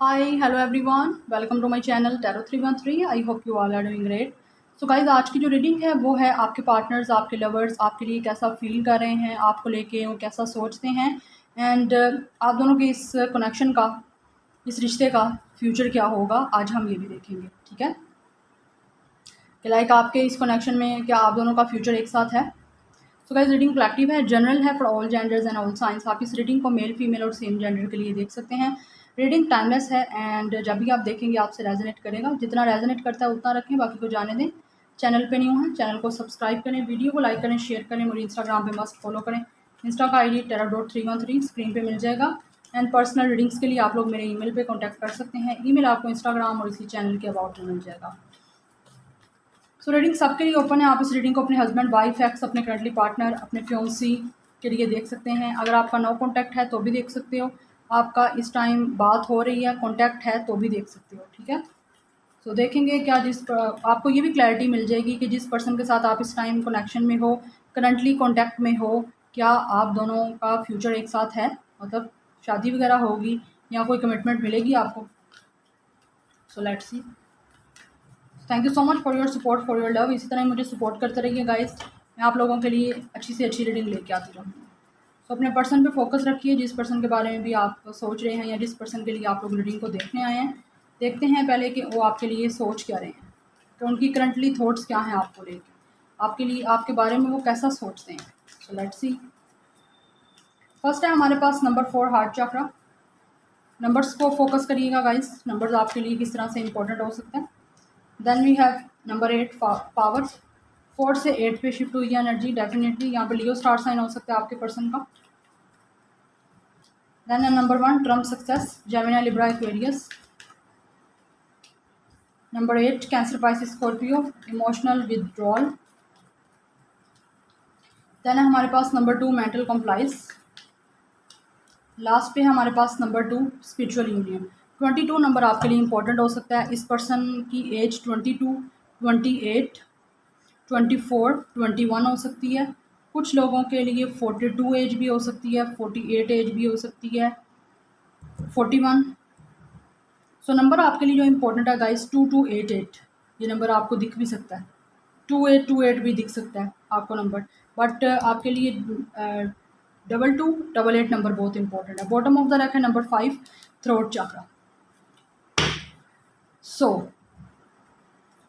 Hi, hello everyone. Welcome to my channel Tarot 313. I hope you all are doing great. So guys, आज की जो reading है वो है आपके पार्टनर्स, आपके लवर्स आपके लिए कैसा फील कर रहे हैं, आपको लेके वो कैसा सोचते हैं एंड आप दोनों के इस कनेक्शन का, इस रिश्ते का फ्यूचर क्या होगा, आज हम ये भी देखेंगे। ठीक है कि लाइक आपके इस कनेक्शन में क्या आप दोनों का फ्यूचर एक साथ है। सो गाइस, रीडिंग कलेक्टिव है, जनरल है for all genders and all science. आप इस रीडिंग को मेल फीमेल और सेम जेंडर के लिए देख सकते हैं। रीडिंग टाइमलेस है एंड जब भी आप देखेंगे आपसे रेजोनेट करेगा। जितना रेजोनेट करता है उतना रखें, बाकी को जाने दें। चैनल पे न्यू है, चैनल को सब्सक्राइब करें, वीडियो को लाइक करें, शेयर करें। मुझे इंस्टाग्राम पे मस्ट फॉलो करें। इंस्टा का ID tarot.313 स्क्रीन पे मिल जाएगा। एंड पर्सनल रीडिंग्स के लिए आप लोग मेरे ईमेल पे कांटेक्ट कर सकते हैं। ईमेल आपको इंस्टाग्राम और इसी चैनल के अबाउट में मिल जाएगा। सो रीडिंग सबके लिए ओपन है। आप इस रीडिंग को अपने हस्बैंड, वाइफ, एक्स, अपने करंटली पार्टनर, अपने फ्योंसी के लिए देख सकते हैं। अगर आपका नो कॉन्टैक्ट है तो भी देख सकते हो। आपका इस टाइम बात हो रही है, कॉन्टैक्ट है तो भी देख सकते हो। ठीक है, सो देखेंगे क्या आपको ये भी क्लैरिटी मिल जाएगी कि जिस पर्सन के साथ आप इस टाइम कनेक्शन में हो, करंटली कॉन्टैक्ट में हो, क्या आप दोनों का फ्यूचर एक साथ है, मतलब शादी वगैरह होगी या कोई कमिटमेंट मिलेगी आपको। So let's see. Thank you so much for your support, for your love. इसी तरह मुझे सपोर्ट करते रहिए गाइस। मैं आप लोगों के लिए अच्छी से अच्छी रीडिंग लेके आती रहूँगी। तो अपने पर्सन पे फोकस रखिए, जिस पर्सन के बारे में भी आप सोच रहे हैं या जिस पर्सन के लिए आप लोग रीडिंग को देखने आए हैं। देखते हैं पहले कि वो आपके लिए सोच क्या रहे हैं, तो उनकी करंटली थॉट्स क्या हैं आपको लेके, आपके लिए, आपके बारे में वो कैसा सोचते हैं। So let's see. फर्स्ट है हमारे पास नंबर 4, हार्ट चक्रा। नंबर्स को फोकस करिएगा गाइस, नंबर्स आपके लिए किस तरह से इंपॉर्टेंट हो सकते हैं। Then we have number 8, power. 4 से 8 पे शिफ्ट हुई है एनर्जी, डेफिनेटली यहाँ पे लियो स्टार साइन हो सकता है आपके पर्सन का। Then number 1, trump success, Gemini, Libra, Aquarius. Number 8, Cancer, Pisces, Scorpio, emotional withdrawal. Then है हमारे पास नंबर 2, मेंटल कॉम्प्लाइस। लास्ट पे है हमारे पास नंबर 2, स्पिरिचुअल यूनियन। 22 नंबर आपके लिए इंपॉर्टेंट हो सकता है। इस पर्सन की एज 22, 28, 24, 21 हो सकती है। कुछ लोगों के लिए 42 एज भी हो सकती है, 48 एज भी हो सकती है, 41। सो नंबर आपके लिए जो इम्पोर्टेंट है गाइस, 2288। ये नंबर आपको दिख भी सकता है, 2828 भी दिख सकता है आपको नंबर, बट आपके लिए 2288 नंबर बहुत इंपॉर्टेंट है। बॉटम ऑफ द रैक है नंबर 5, थ्रोट चक्रा। सो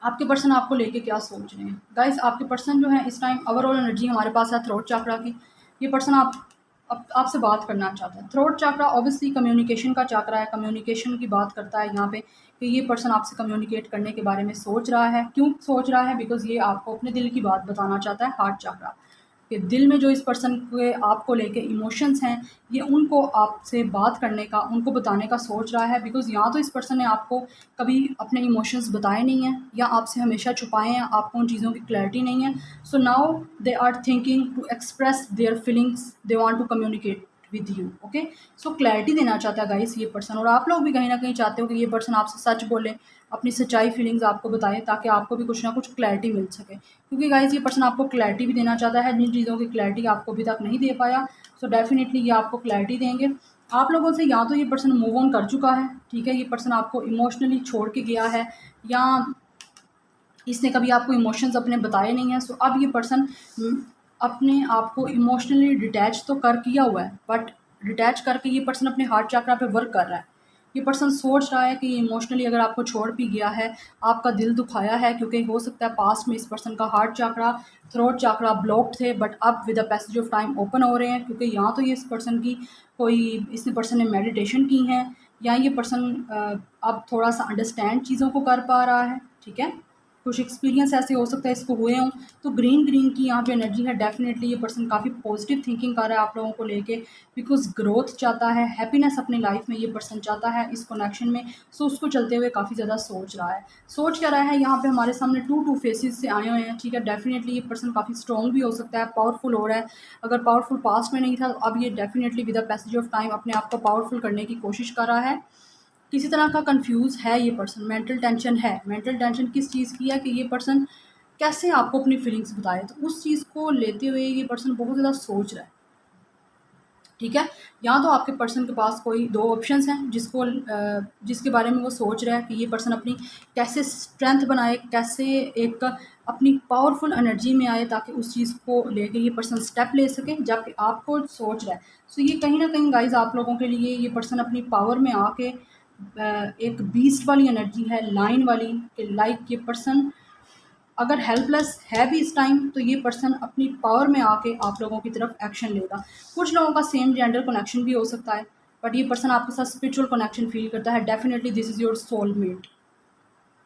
आपके पर्सन आपको लेके क्या सोच रहे हैं गाइस। आपके पर्सन जो है इस टाइम ओवरऑल एनर्जी हमारे पास है थ्रोट चक्रा की। ये पर्सन आपसे बात करना चाहता है। थ्रोट चक्रा ऑब्वियसली कम्युनिकेशन का चक्रा है, कम्युनिकेशन की बात करता है यहाँ पे कि ये पर्सन आपसे कम्युनिकेट करने के बारे में सोच रहा है। क्यों सोच रहा है? बिकॉज ये आपको अपने दिल की बात बताना चाहता है। हार्ट चक्रा कि दिल में जो इस पर्सन के आपको लेके इमोशंस हैं, ये उनको आपसे बात करने का, उनको बताने का सोच रहा है। बिकॉज़ या तो इस पर्सन ने आपको कभी अपने इमोशंस बताए नहीं हैं या आपसे हमेशा छुपाए हैं, आपको उन चीज़ों की क्लैरिटी नहीं है। So now they are thinking to express their feelings, they want to communicate with you. Okay, so clarity देना चाहता है गाइस ये पर्सन, और आप लोग भी कहीं ना कहीं चाहते हो कि ये पर्सन आपसे सच बोले, अपनी सच्चाई फीलिंग्स आपको बताए, ताकि आपको भी कुछ ना कुछ क्लैरिटी मिल सके। क्योंकि गाइस ये पर्सन आपको क्लैरिटी भी देना चाहता है, जिन चीज़ों की क्लैरिटी आपको अभी तक नहीं दे पाया। सो डेफिनेटली ये आपको क्लैरिटी देंगे। आप लोगों से या तो ये पर्सन मूव ऑन कर चुका है, ठीक है, ये पर्सन आपको इमोशनली छोड़ के गया है, या इसने कभी आपको इमोशंस अपने बताए नहीं हैं। सो अब ये पर्सन अपने आप को इमोशनली डिटैच तो कर किया हुआ है, बट डिटैच करके ये पर्सन अपने हार्ट चक्रा पे वर्क कर रहा है। ये पर्सन सोच रहा है कि इमोशनली अगर आपको छोड़ भी गया है, आपका दिल दुखाया है, क्योंकि हो सकता है पास्ट में इस पर्सन का हार्ट चक्रा, थ्रोट चक्रा ब्लॉक्ड थे, बट अब with the passage of time open हो रहे हैं। क्योंकि यहाँ तो ये इस पर्सन की कोई, इस पर्सन ने मेडिटेशन की है, या ये पर्सन अब थोड़ा सा अंडरस्टैंड चीज़ों को कर पा रहा है। ठीक है, कुछ एक्सपीरियंस ऐसे हो सकता है इसको हुए हों। तो ग्रीन ग्रीन की यहाँ पे एनर्जी है। डेफिनेटली ये पर्सन काफ़ी पॉजिटिव थिंकिंग कर रहा है आप लोगों को लेके, बिकॉज ग्रोथ चाहता है, हैप्पीनेस अपनी लाइफ में ये पर्सन चाहता है इस कनेक्शन में। सो उसको चलते हुए काफ़ी ज़्यादा सोच रहा है। सोच क्या रहा है, यहाँ पे हमारे सामने टू फेसेस से आए हुए हैं। ठीक है, डेफिनेटली ये पर्सन काफ़ी स्ट्रॉन्ग भी हो सकता है, पावरफुल हो रहा है। अगर पावरफुल पास्ट में नहीं था, तो अब ये definitely with the passage of time अपने आप को पावरफुल करने की कोशिश कर रहा है। किसी तरह का कंफ्यूज है ये पर्सन, मेंटल टेंशन है। मेंटल टेंशन किस चीज़ की है कि ये पर्सन कैसे आपको अपनी फीलिंग्स बताए, तो उस चीज़ को लेते हुए ये पर्सन बहुत ज़्यादा सोच रहा है। ठीक है। यहाँ तो आपके पर्सन के पास कोई दो ऑप्शंस हैं जिसके बारे में वो सोच रहा है कि ये पर्सन अपनी कैसे स्ट्रेंथ बनाए, कैसे एक अपनी पावरफुल एनर्जी में आए ताकि उस चीज़ को लेके ये पर्सन स्टेप ले सके, जबकि आपको सोच रहा है। सो ये कहीं ना कहीं गाइज आप लोगों के लिए ये पर्सन अपनी पावर में आके एक बीस्ट वाली एनर्जी है, लाइन वाली, कि लाइक ये पर्सन अगर हेल्पलेस है भी इस टाइम तो ये पर्सन अपनी पावर में आके आप लोगों की तरफ एक्शन लेगा। कुछ लोगों का सेम जेंडर कनेक्शन भी हो सकता है, बट ये पर्सन आपके साथ स्पिरिचुअल कनेक्शन फील करता है। Definitely this is your soulmate.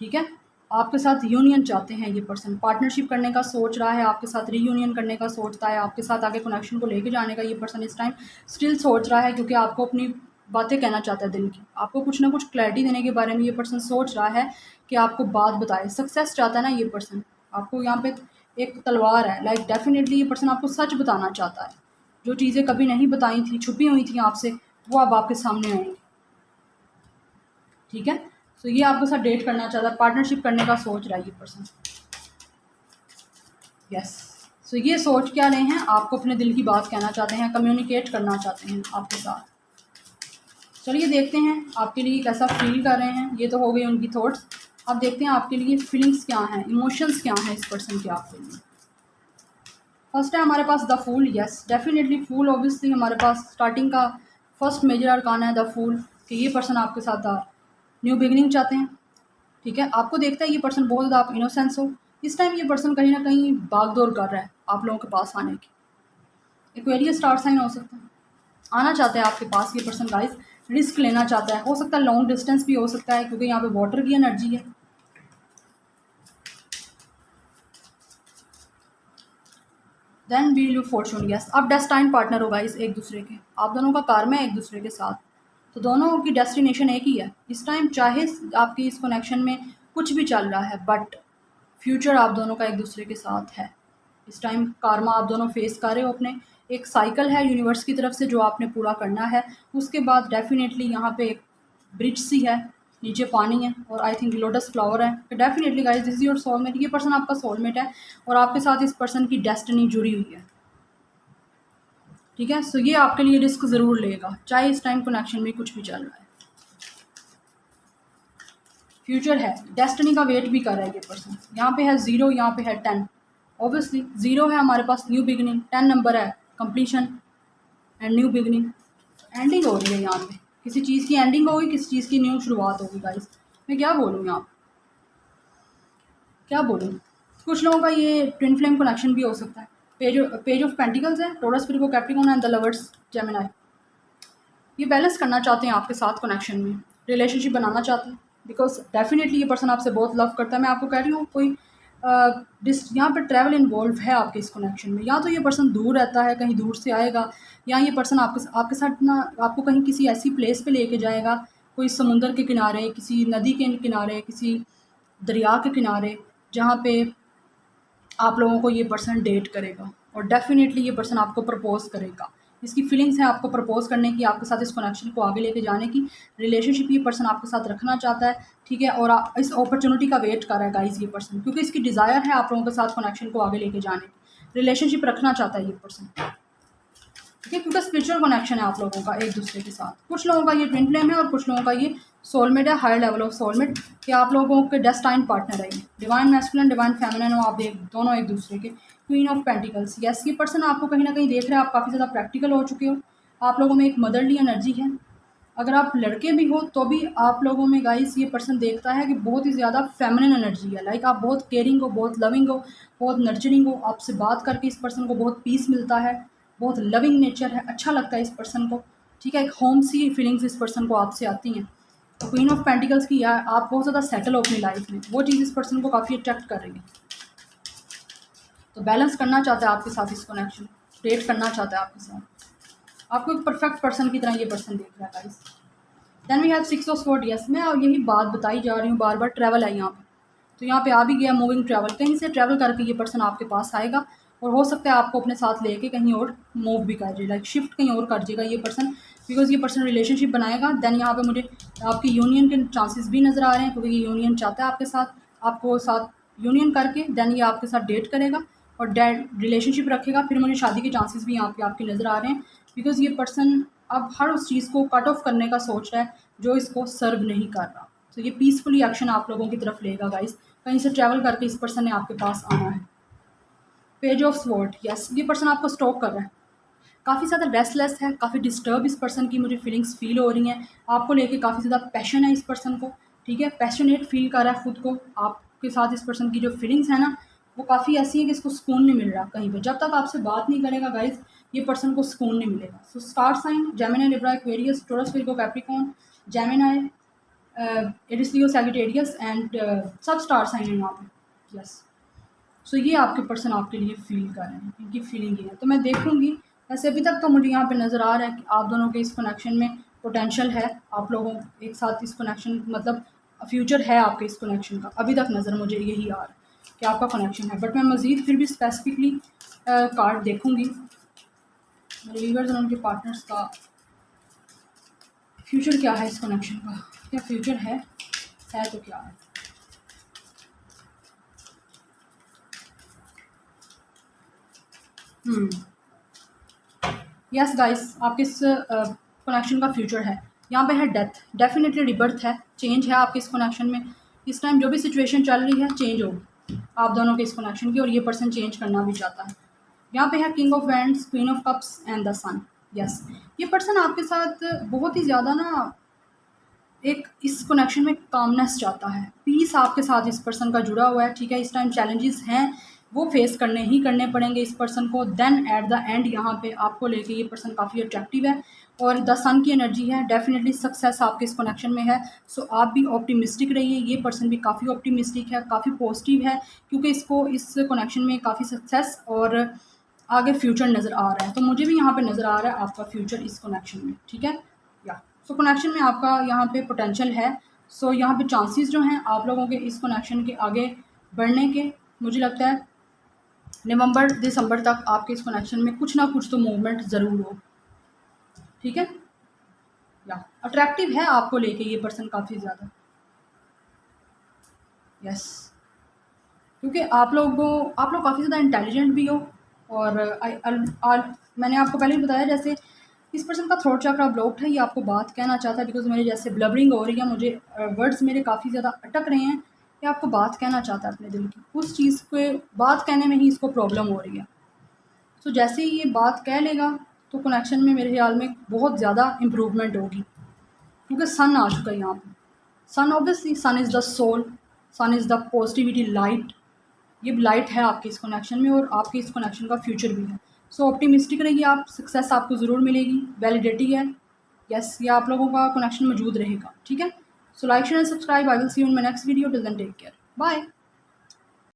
ठीक है, आपके साथ यूनियन चाहते हैं ये पर्सन, पार्टनरशिप करने का सोच रहा है, आपके साथ रीयूनियन करने का सोचता है, आपके साथ आगे कनेक्शन को लेके जाने का ये पर्सन इस टाइम स्टिल सोच रहा है, क्योंकि आपको अपनी बातें कहना चाहता है दिल की, आपको कुछ ना कुछ क्लैरिटी देने के बारे में ये पर्सन सोच रहा है कि आपको बात बताए। सक्सेस चाहता है ना ये पर्सन, आपको यहाँ पे एक तलवार है, लाइक डेफिनेटली ये पर्सन आपको सच बताना चाहता है। जो चीज़ें कभी नहीं बताई थी, छुपी हुई थी आपसे, वो अब आपके सामने आएंगी। ठीक है, सो ये आपके साथ डेट करना चाहता है, पार्टनरशिप करने का सोच रहा है ये पर्सन। यस, सो ये सोच क्या रहे हैं, आपको अपने दिल की बात कहना चाहते हैं, कम्युनिकेट करना चाहते हैं आपके साथ। चलिए देखते हैं आपके लिए कैसा फील कर रहे हैं। ये तो हो गई उनकी थॉट्स। अब देखते हैं आपके लिए फीलिंग्स क्या हैं, इमोशंस क्या हैं इस पर्सन के आपके लिए। फर्स्ट है हमारे पास the fool. Yes, definitely fool obviously हमारे पास स्टार्टिंग का फर्स्ट मेजर अरकान है द फूल, कि ये पर्सन आपके साथ न्यू बिगनिंग चाहते हैं। ठीक है, आपको देखता है ये पर्सन बहुत ज़्यादा आप इनोसेंस हो। इस टाइम ये पर्सन कहीं ना कहीं भागदौड़ कर रहा है आप लोगों के पास आने की। एक्वेरियस स्टार साइन हो सकता है, आना चाहता है आपके पास ये पर्सन गाइस, रिस्क लेना चाहता है। हो सकता है लॉन्ग डिस्टेंस भी हो सकता है, क्योंकि यहाँ पे वाटर की एनर्जी है। Then we look fortune. Yes, अब डेस्टाइन पार्टनर होगा इस एक दूसरे के, आप दोनों का कार में एक दूसरे के साथ, तो दोनों की डेस्टिनेशन एक ही है इस टाइम। चाहे आपकी इस कनेक्शन में कुछ भी चल रहा है, बट फ्यूचर आप दोनों का एक दूसरे के साथ है। इस टाइम कारमा आप दोनों फेस कर रहे हो अपने, एक साइकिल है यूनिवर्स की तरफ से जो आपने पूरा करना है। उसके बाद डेफिनेटली यहाँ पे एक ब्रिज सी है, नीचे पानी है, और आई थिंक लोटस फ्लावर है। तो definitely guys this is your soulmate, ये पर्सन आपका सोलमेट है, और आपके साथ इस पर्सन की डेस्टिनी जुड़ी हुई है। ठीक है, सो ये आपके लिए रिस्क ज़रूर लेगा, चाहे इस टाइम कनेक्शन में कुछ भी चल रहा है। फ्यूचर है, डेस्टिनी का वेट भी कर रहा है ये पर्सन। यहाँ पे है 0, यहाँ पे है 10। ऑब्वियसली 0 है हमारे पास न्यू बिगनिंग, 10 नंबर है completion and new beginning. Ending हो रही है यहाँ पे, किसी चीज़ की एंडिंग होगी, किसी चीज़ की न्यू शुरुआत होगी गाइस। मैं क्या बोलूँ यहाँ, क्या बोलूँ। कुछ लोगों का ये ट्विन फ्लेम कनेक्शन भी हो सकता है। पेज ऑफ पेंटिकल्स है, taurus, Virgo, Capricorn and the lovers, Gemini. ये बैलेंस करना चाहते हैं आपके साथ कनेक्शन में, रिलेशनशिप बनाना चाहते हैं, बिकॉज डेफिनेटली ये पर्सन आपसे बहुत लव करता है। मैं आपको कह रही हूँ कोई यहाँ पर ट्रैवल इन्वॉल्व है आपके इस कनेक्शन में। या तो ये पर्सन दूर रहता है, कहीं दूर से आएगा, या ये पर्सन आपके साथ ना आपको कहीं किसी ऐसी प्लेस पे लेके जाएगा, कोई समुंदर के किनारे, किसी नदी के किनारे, किसी दरिया के किनारे, जहाँ पे आप लोगों को ये पर्सन डेट करेगा, और डेफिनेटली ये पर्सन आपको प्रपोज करेगा। इसकी फीलिंग्स है आपको प्रपोज करने की, आपके साथ इस कनेक्शन को आगे लेके जाने की, रिलेशनशिप ये पर्सन आपके साथ रखना चाहता है। ठीक है, और इस अपॉर्चुनिटी का वेट कर रहा है गाइस ये पर्सन, क्योंकि इसकी डिज़ायर है आप लोगों के साथ कनेक्शन को आगे लेके जाने की, रिलेशनशिप रखना चाहता है ये पर्सन। ठीक है, क्योंकि स्पिरिचुअल कनेक्शन है आप लोगों का एक दूसरे के साथ। कुछ लोगों का ये ट्विन फ्लेम है, और कुछ लोगों का ये सोलमेट है, हायर लेवल ऑफ सोलमेट, कि आप लोगों के डेस्टाइन पार्टनर है। डिवाइन मैस्कुलिन, डिवाइन फेमिनिन हो आप दोनों एक दूसरे के। Queen of pentacles. यस, ये पर्सन आपको कहीं ना कहीं देख रहा है, आप काफ़ी ज़्यादा प्रैक्टिकल हो चुके हो, आप लोगों में एक मदरली एनर्जी है। अगर आप लड़के भी हो तो भी आप लोगों में गाइस ये पर्सन देखता है कि बहुत ही ज़्यादा फेमिनिन एनर्जी है, लाइक आप बहुत केयरिंग हो, बहुत लविंग हो, बहुत नर्चरिंग हो। आपसे बात करके इस पर्सन को बहुत पीस मिलता है, बहुत लविंग नेचर है, अच्छा लगता है इस पर्सन को। ठीक है, एक होम सी फीलिंग्स इस पर्सन को आपसे आती हैं। तो क्वीन ऑफ पेंटिकल्स की यार आप बहुत ज़्यादा सेटल हो अपनी लाइफ में, वो चीज़ इस पर्सन को काफ़ी अट्रैक्ट कर रही है। तो बैलेंस करना चाहता है आपके साथ इस कनेक्शन, डेट करना चाहता है आपके साथ, आपको एक परफेक्ट पर्सन की तरह ये पर्सन देख रहा है guys. Then we have 6 of sword. Yes, मैं यही बात बताई जा रही हूँ बार बार, ट्रैवल है यहाँ पे, तो यहाँ पे आ भी गया मूविंग ट्रैवल, कहीं से ट्रैवल करके ये पर्सन आपके पास आएगा, और हो सकता है आपको अपने साथ लेके कहीं और मूव भी कर जाए, लाइक शिफ्ट कहीं और कर जाएगा ये पर्सन, बिकॉज ये पर्सन रिलेशनशिप बनाएगा। देन यहाँ पे मुझे आपकी यूनियन के चांसेस भी नज़र आ रहे हैं, क्योंकि ये यूनियन चाहता है आपके साथ, आपको साथ यूनियन करके देन ये आपके साथ डेट करेगा और रिलेशनशिप रखेगा। फिर मुझे शादी के चांसेस भी यहाँ पे आपके नज़र आ रहे हैं, बिकॉज़ ये पर्सन अब हर उस चीज़ को कट ऑफ करने का सोच रहा है जो इसको सर्व नहीं कर रहा। तो ये पीसफुली एक्शन आप लोगों की तरफ लेगा गाइस। कहीं से ट्रैवल करके इस पर्सन ने आपके पास आना है। पेज ऑफ स्वॉर्ड, यस, ये पर्सन आपको स्टॉक कर रहा है, काफ़ी ज़्यादा रेस्टलेस है, काफ़ी डिस्टर्ब इस पर्सन की मुझे फीलिंग्स फ़ील हो रही हैं। आपको लेके काफ़ी ज़्यादा पैशन है इस पर्सन को, ठीक है, पैशनेट फ़ील कर रहा है खुद को। आपके साथ इस पर्सन की जो फीलिंग्स है ना, वो काफ़ी ऐसी है कि इसको सुकून नहीं मिल रहा कहीं पे। जब तक आपसे बात नहीं करेगा गाइज़, ये पर्सन को सुकून नहीं मिलेगा। So star sign Gemini, Libra, Aquarius, Taurus, Virgo, Capricorn, Gemini, Aries, Leo, Sagittarius and सब स्टार साइन है यहाँ पे। यस, सो ये आपके पर्सन आपके लिए फ़ील कर रहे हैं, इनकी फीलिंग ये है। तो मैं देखूँगी, वैसे अभी तक तो मुझे यहाँ पे नज़र आ रहा है कि आप दोनों के इस कनेक्शन में पोटेंशियल है, आप लोगों एक साथ इस कनेक्शन मतलब फ्यूचर है आपके इस कनेक्शन का। अभी तक नज़र मुझे यही आ रहा है कि आपका कनेक्शन है, बट मैं मज़ीद फिर भी स्पेसिफिकली कार्ड देखूँगी मेरे व्यूअर्स और उनके पार्टनर्स का फ्यूचर क्या है इस कनेक्शन का। क्या फ्यूचर है तो क्या है। यस गाइस, आपके इस कनेक्शन का फ्यूचर है। यहाँ पे है डेथ, डेफिनेटली रिबर्थ है, चेंज है आपके इस कनेक्शन में। इस टाइम जो भी सिचुएशन चल रही है चेंज होगी आप दोनों के इस कनेक्शन की, और ये पर्सन चेंज करना भी चाहता है। यहाँ पे है king of wands, queen of cups and the sun. Yes, ये पर्सन आपके साथ बहुत ही ज़्यादा ना एक इस कनेक्शन में कामनेस चाहता है, पीस आपके साथ इस पर्सन का जुड़ा हुआ है, ठीक है। इस टाइम चैलेंजेस हैं, वो फेस करने ही करने पड़ेंगे इस पर्सन को। देन एट द एंड यहाँ पे आपको लेके ये पर्सन काफ़ी अट्रैक्टिव है, और द सन की एनर्जी है, डेफिनेटली सक्सेस आपके इस कनेक्शन में है। सो आप भी ऑप्टिमिस्टिक रहिए, ये पर्सन भी काफ़ी ऑप्टिमिस्टिक है, काफ़ी पॉजिटिव है, क्योंकि इसको इस कनेक्शन में काफ़ी सक्सेस और आगे फ्यूचर नज़र आ रहा है। तो मुझे भी यहाँ पे नज़र आ रहा है आपका फ्यूचर इस कनेक्शन में, ठीक है। या सो कनेक्शन में आपका यहाँ पे पोटेंशियल है। सो यहाँ पे चांसेस जो हैं आप लोगों के इस कनेक्शन के आगे बढ़ने के, मुझे लगता है नवंबर दिसंबर तक आपके इस कनेक्शन में कुछ ना कुछ तो मूवमेंट ज़रूर हो, ठीक है। या अट्रैक्टिव है आपको लेके ये पर्सन काफ़ी ज़्यादा। यस, क्योंकि आप लोग काफ़ी ज़्यादा इंटेलिजेंट भी हो, और मैंने आपको पहले ही बताया, जैसे इस पर्सन का थ्रोट चक्रा ब्लॉक्ड है, ये आपको बात कहना चाहता है, बिकॉज मेरे जैसे ब्लबरिंग हो रही है, मुझे वर्ड्स मेरे काफ़ी ज़्यादा अटक रहे हैं। ये आपको बात कहना चाहता है अपने दिल की, उस चीज़ को बात कहने में ही इसको प्रॉब्लम हो रही है। तो जैसे ही ये बात कह लेगा तो कनेक्शन में मेरे ख्याल में बहुत ज़्यादा इम्प्रूवमेंट होगी, क्योंकि सन आ चुका है यहाँ पे। Sun obviously, sun is the soul, sun is the positivity light. ये लाइट है आपके इस कनेक्शन में, और आपके इस कनेक्शन का फ्यूचर भी है। सो ऑप्टिमिस्टिक रहिए आप, सक्सेस आपको ज़रूर मिलेगी, वैलिडिटी है। यस, ये आप लोगों का कनेक्शन मौजूद रहेगा, ठीक है। So like share and subscribe. I will see you in my next video. Till then take care, bye.